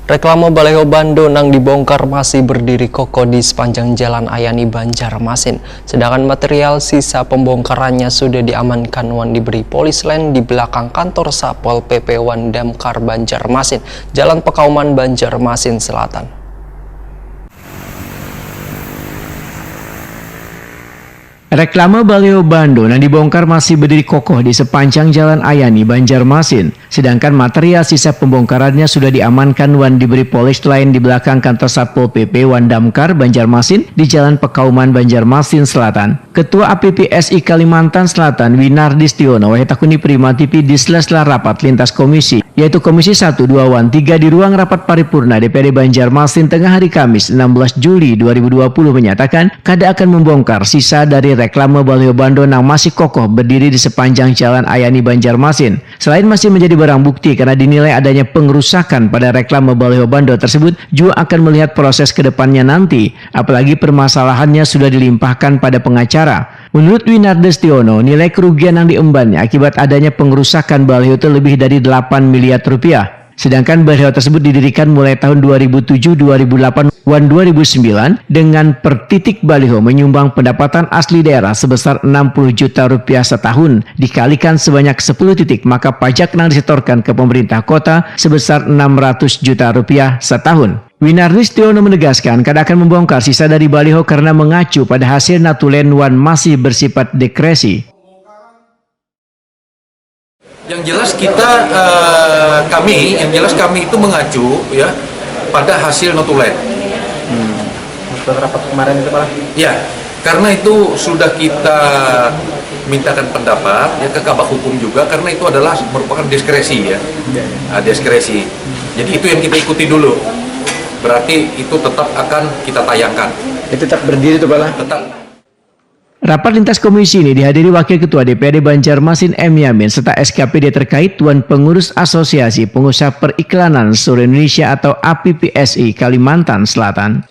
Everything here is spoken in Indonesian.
Reklame baleho Bando nang dibongkar masih berdiri kokoh di sepanjang Jalan Ayani Banjarmasin. Sedangkan material sisa pembongkarannya sudah diamankan wan diberi polis lain di belakang kantor Satpol PP Wan Damkar Banjarmasin, Jalan Pekauman Banjarmasin Selatan. Reklame baleho Bando yang dibongkar masih berdiri kokoh di sepanjang Jalan Ayani Banjarmasin. Sedangkan material sisa pembongkarannya sudah diamankan wan diberi polis lain di belakang kantor Satpol PP Wan Damkar Banjarmasin di Jalan Pekauman Banjarmasin Selatan. Ketua APPSI Kalimantan Selatan Winardi Stiono takuni prima TV di sela-sela rapat lintas komisi, yaitu Komisi 1, 2, Wan 3 di ruang rapat paripurna DPRD Banjarmasin tengah hari Kamis 16 Juli 2020 menyatakan kada akan membongkar sisa dari reklame baleho Bando yang masih kokoh berdiri di sepanjang Jalan Ayani Banjarmasin. Selain masih menjadi barang bukti karena dinilai adanya pengerusakan pada reklame baleho Bando tersebut, juga akan melihat proses kedepannya nanti, apalagi permasalahannya sudah dilimpahkan pada pengacara. Menurut Winardi Stiono, nilai kerugian yang diembannya akibat adanya pengerusakan baleho itu lebih dari 8 miliar rupiah. Sedangkan baleho tersebut didirikan mulai tahun 2007, 2008, dan 2009 dengan per titik baleho menyumbang pendapatan asli daerah sebesar 60 juta rupiah setahun. Dikalikan sebanyak 10 titik, maka pajak yang disetorkan ke pemerintah kota sebesar 600 juta rupiah setahun. Winardi Stiono menegaskan kada akan membongkar sisa dari baleho karena mengacu pada hasil natulen wan masih bersifat diskresi. Yang jelas kami itu mengacu ya pada hasil notulen. Rapat kemarin itu Pak? Ya, karena itu sudah kita mintakan pendapat ya ke Kabak Hukum juga, karena itu adalah merupakan diskresi ya. Diskresi. Jadi itu yang kita ikuti dulu. Berarti itu tetap akan kita tayangkan. Itu tetap berdiri tuh Pak? Tetap. Rapat lintas komisi ini dihadiri Wakil Ketua DPRD Banjarmasin M. Yamin serta SKPD terkait Tuan Pengurus Asosiasi Pengusaha Periklanan Seluruh Indonesia atau APPSI Kalimantan Selatan.